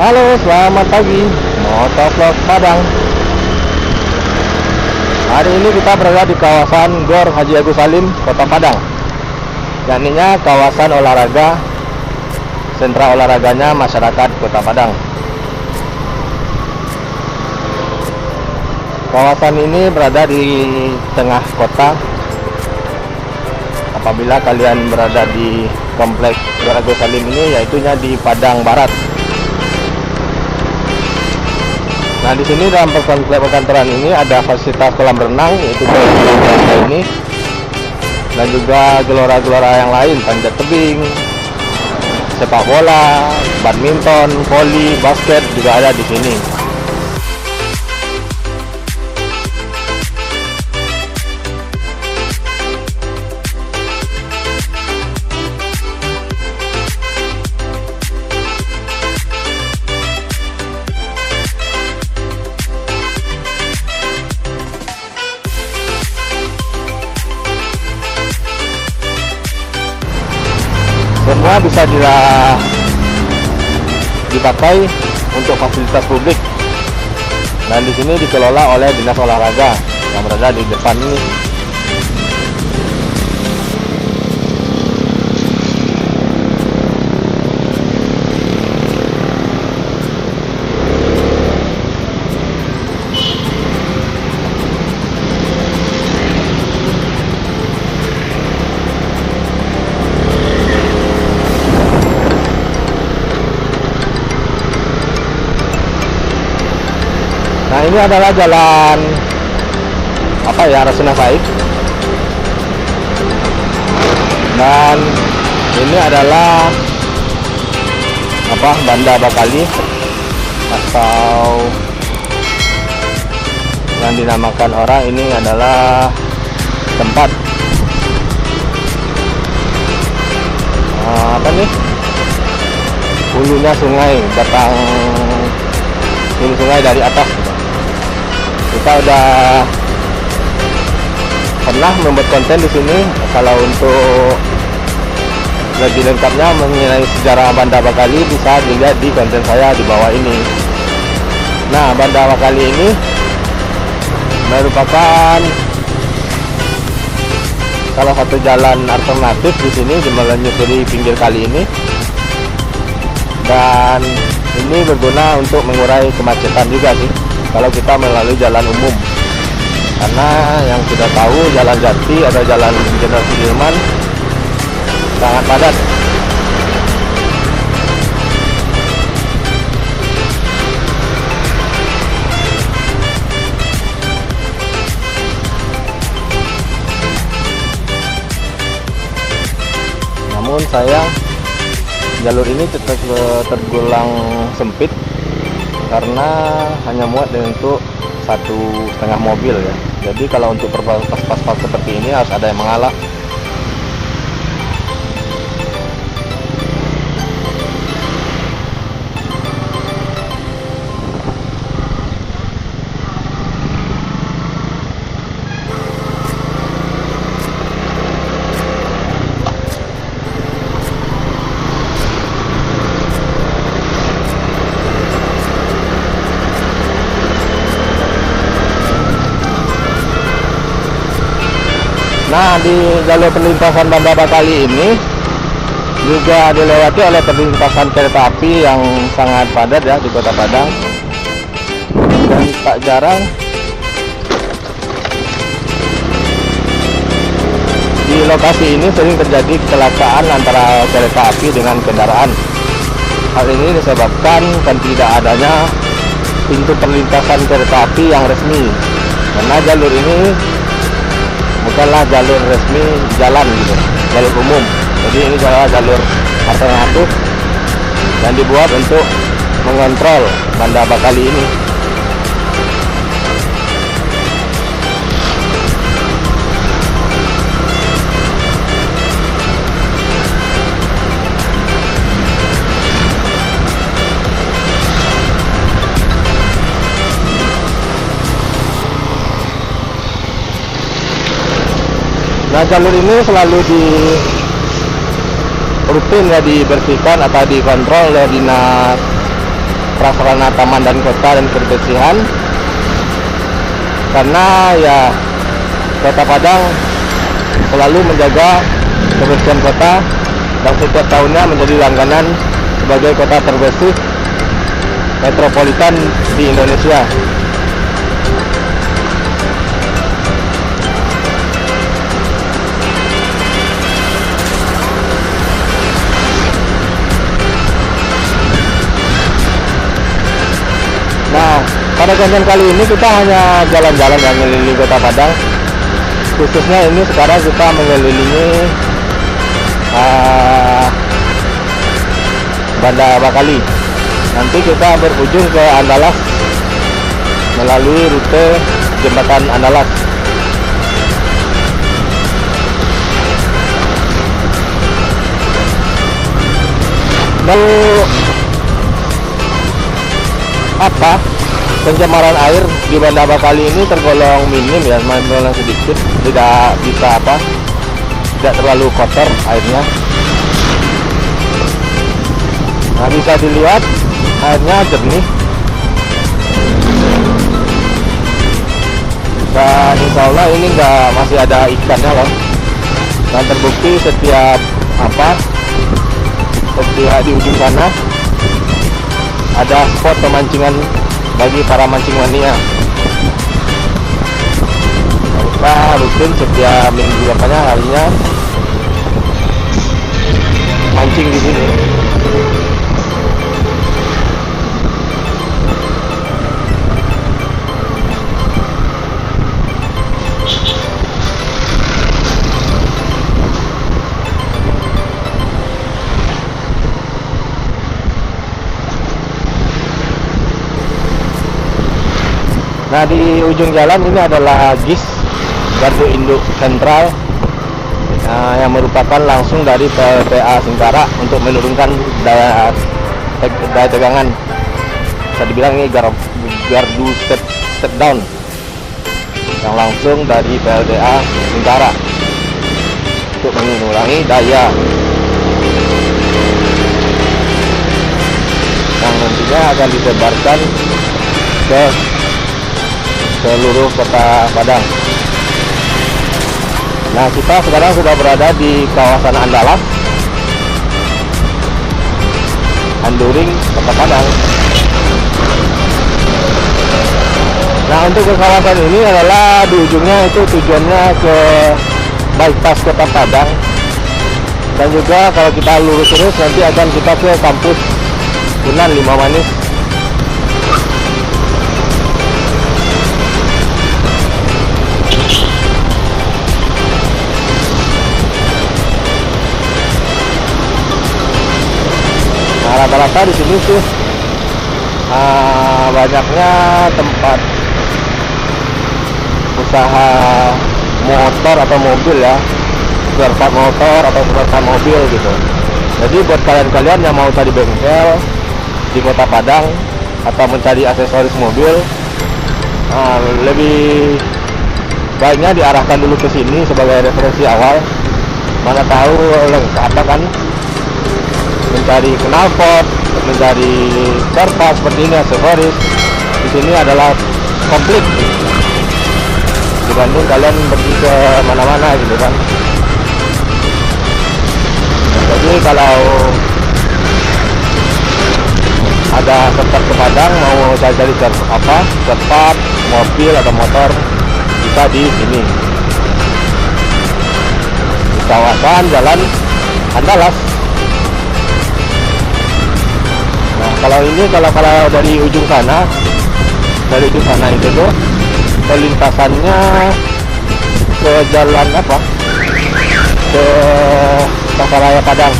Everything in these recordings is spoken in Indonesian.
Halo, selamat pagi, Motovlog Padang. Hari ini kita berada di kawasan Gor Haji Agus Salim, Kota Padang. Yakninya kawasan olahraga, sentra olahraganya masyarakat Kota Padang. Kawasan ini berada di tengah kota. Apabila kalian berada di kompleks Gor Agus Salim ini, yaitunya di Padang Barat. Nah, di sini dalam kompleks perkantoran ini ada fasilitas kolam renang, yaitu ini, dan juga gelora-gelora yang lain, panjat tebing, sepak bola, badminton, voli, basket juga ada di sini. Semua bisa dipakai untuk fasilitas publik. Dan di sini dikelola oleh Dinas Olahraga yang berada di depan ini. Nah, ini adalah jalan Rasuna Said, dan ini adalah Banda Bakali, atau yang dinamakan orang ini adalah tempat hulunya sungai, datang hulu sungai dari atas. Kita udah pernah membuat konten di sini. Kalau untuk lebih lengkapnya mengenai sejarah Banda Bakali bisa dilihat di konten saya di bawah ini. Nah, Banda Bakali ini merupakan salah satu jalan alternatif di sini menyusuri pinggir kali ini, dan ini berguna untuk mengurai kemacetan juga sih kalau kita melalui jalan umum. Karena yang sudah tahu, jalan Jati atau jalan Jenderal Sudirman sangat padat. Namun sayang, jalur ini tetap tergolong sempit karena hanya muat untuk 1,5 mobil ya. Jadi kalau untuk pas-pas seperti ini harus ada yang mengalah. Nah, di jalur perlintasan Banda Bakali ini juga dilewati oleh perlintasan kereta api yang sangat padat ya di Kota Padang. Dan tak jarang di lokasi ini sering terjadi kecelakaan antara kereta api dengan kendaraan. Hal ini disebabkan tidak adanya pintu perlintasan kereta api yang resmi, karena jalur ini bukanlah jalur resmi jalan gitu, jalur umum. Jadi ini adalah jalur alternatif yang dibuat untuk mengontrol Banda Bakali ini. Nah, jalur ini selalu rutin ya dibersihkan atau dikontrol oleh Dinas prasarana taman dan kota dan kebersihan, karena ya Kota Padang selalu menjaga kebersihan kota dan setiap tahunnya menjadi langganan sebagai kota terbersih metropolitan di Indonesia. Nah, pada konten kali ini kita hanya jalan-jalan dan mengelilingi Kota Padang. Khususnya ini sekarang kita mengelilingi Banda Bakali. Nanti kita berujung ke Andalas melalui rute jembatan Andalas. Lalu pencemaran air di Banda Bakali ini tergolong minim ya, tergolong sedikit, tidak terlalu kotor airnya. Nah, bisa dilihat airnya jernih dan insya Allah ini masih ada ikannya loh, dan terbukti setiap di ujung sana ada spot pemancingan bagi para mancing mania. Kita rutin setiap minggu harinya mancing di sini. Nah, di ujung jalan ini adalah GIS, Gardu Induk Sentral, yang merupakan langsung dari PLTA Singkara untuk menurunkan daya tegangan. Bisa dibilang ini gardu step down yang langsung dari PLTA Singkara untuk mengurangi daya yang nantinya akan disebarkan ke seluruh Kota Padang. Nah, kita sekarang sudah berada di kawasan Andalas, Anduring, Kota Padang. Nah, untuk ke kawasan ini adalah di ujungnya itu tujuannya ke bypass Kota Padang, dan juga kalau kita lurus terus nanti akan kita ke kampus Unan Limau Manis. Rata-rata di sini tuh banyaknya tempat usaha motor atau mobil ya, spare part motor atau spare part mobil gitu. Jadi buat kalian-kalian yang mau cari bengkel di Kota Padang atau mencari aksesoris mobil, lebih baiknya diarahkan dulu ke sini sebagai referensi awal. Mana tahu apa kan, mencari knalpot, mencari spare part seperti ini, aksesoris di sini adalah komplit dibanding kalian pergi ke mana-mana gitu kan. Jadi kalau ada tempat ke Padang mau cari spare part mobil atau motor, bisa di sini di kawasan Jalan Andalas. Nah, kalau dari ujung sana itu tuh perlintasannya ke jalan ke Pasaraya Padang.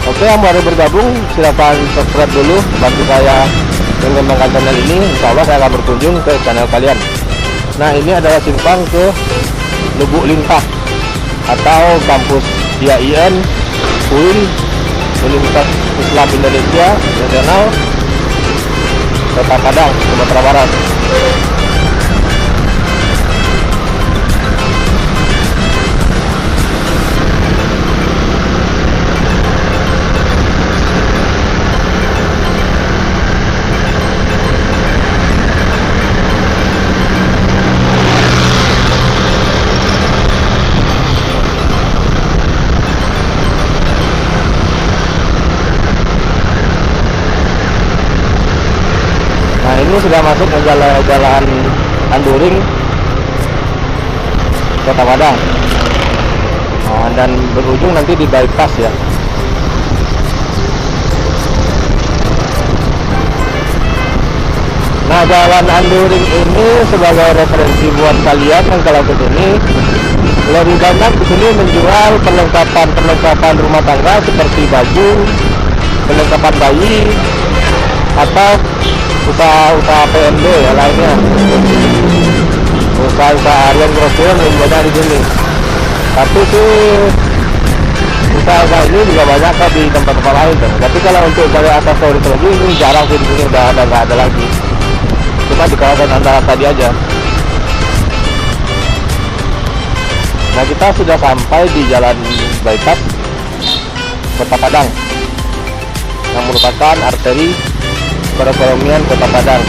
Oke, yang baru bergabung silakan subscribe dulu, bantu saya mengembangkan channel ini. Insya Allah saya akan berkunjung ke channel kalian. Nah, ini adalah simpang ke Lubuk Lintah atau kampus IAIN UIN, Universitas Islam Indonesia Nasional, Kota Padang, Sumatera Barat. sudah masuk ke jalan Anduring Kota Padang. Nah, dan berujung nanti di bypass ya. Nah, jalan Anduring ini sebagai referensi buat kalian yang kalau ke sini, lebih banyak di sini menjual perlengkapan rumah tangga seperti baju, perlengkapan bayi, atau usaha PMB ya lainnya. Usaha harian grosir lebih banyak di sini. Tapi sih usaha ini juga banyak di tempat-tempat lain tuh. Tapi kalau untuk dari aksesoris lagi ini jarang sih di sini, udah nggak ada lagi. Cuma di kawasan antara tadi aja. Nah, kita sudah sampai di jalan bypass Kota Padang yang merupakan arteri perekonomian Kota Padang.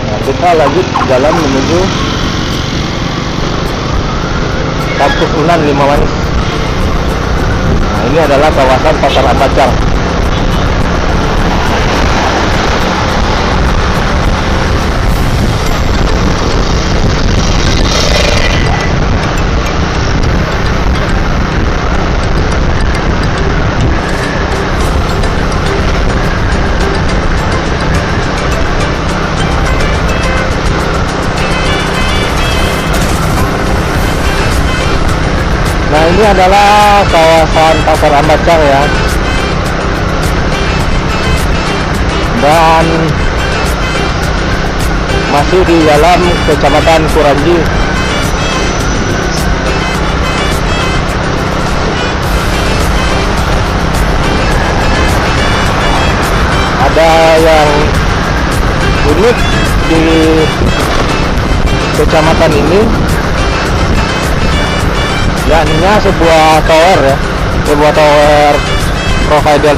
Nah, kita lanjut jalan menuju Kampus Unan Limamanis. Nah, ini adalah kawasan Pasar Ambacang. Nah, ini adalah kawasan Pasar Ambacang ya. Dan masih di dalam Kecamatan Kuranji. Ada yang unik di kecamatan ini, yakninya sebuah tower ya, sebuah tower provider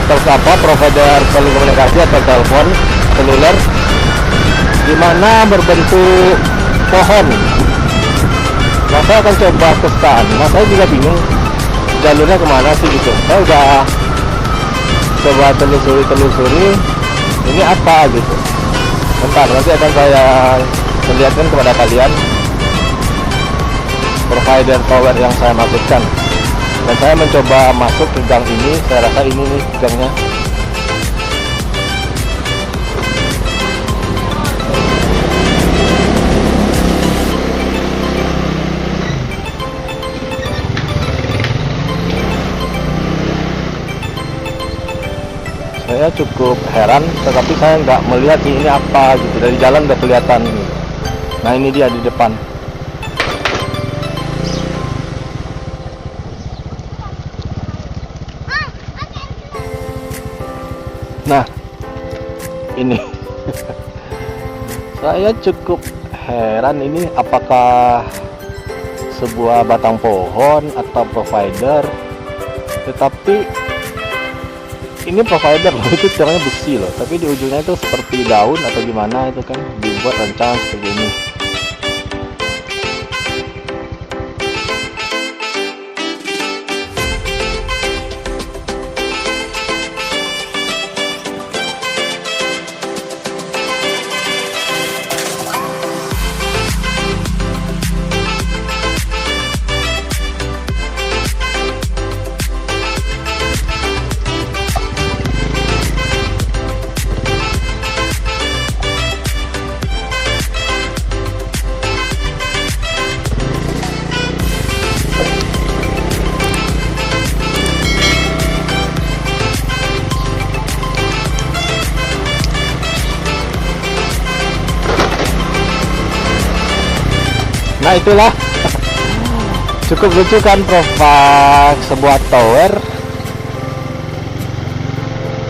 telekomunikasi atau telepon seluler, di mana berbentuk pohon. Nah, saya akan coba ke sana. Saya juga bingung jalurnya kemana sih gitu. Saya udah coba telusuri ini apa gitu. Bentar, nanti akan saya perlihatkan kepada kalian provider tower yang saya maksudkan. Dan saya mencoba masuk ke gang ini. Saya rasa ini nih gangnya. Saya cukup heran, tetapi saya nggak melihat ini apa gitu. Dari jalan udah kelihatan gitu. Nah, ini dia di depan. Nah, ini saya cukup heran, ini apakah sebuah batang pohon atau provider. Tetapi ini provider loh, itu caranya besi loh, tapi di ujungnya itu seperti daun atau gimana, itu kan dibuat rancangan seperti ini. Nah, itulah cukup lucu kan, sebuah tower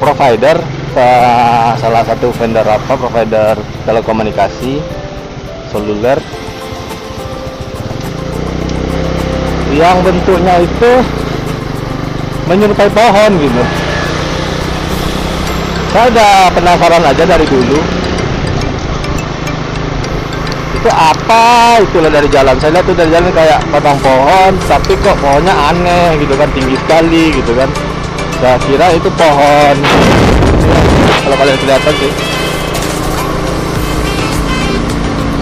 provider, salah satu vendor provider telekomunikasi seluler yang bentuknya itu menyerupai pohon gitu. Saya udah penasaran aja dari dulu. itu apa itulah dari jalan. Saya lihat tuh dari jalan kayak batang pohon, tapi kok pohonnya aneh gitu kan, tinggi sekali gitu kan. Saya kira itu pohon ya, kalau kalian kelihatan sih,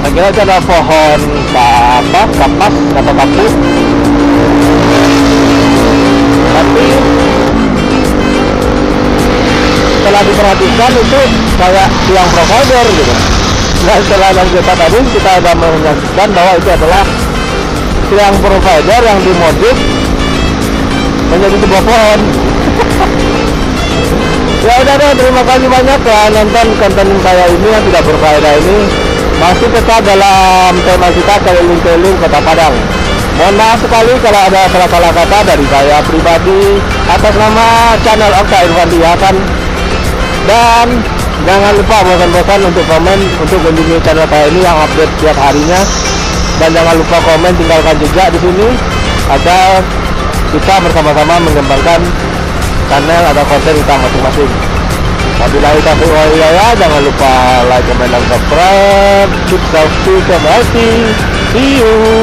saya kira itu ada pohon apa, kapas atau kapu, tapi setelah diperhatikan itu kayak tiang provider gitu. Nah, setelah yang kita tadi kita ada menyaksikan bahwa itu adalah tiang provider yang dimodif menjadi sebuah pohon. Ya udah deh, terima kasih banyak ya nonton konten saya ini yang tidak berfaedah ini. Masih tetap dalam tema kita keliling-keliling Kota Padang. Mohon maaf sekali kalau ada salah-salah kata dari saya pribadi atas nama channel Okta Irfandiakan. Dan jangan lupa bosan-bosan untuk komen, untuk kunjungi channel saya ini yang update setiap harinya. Dan jangan lupa komen, tinggalkan jejak di sini agar kita bersama-sama mengembangkan channel atau konten kita masing-masing. Wabillahi taufiq wal hidayah. Jangan lupa like, comment, dan subscribe. Keep healthy, keep healthy. See you.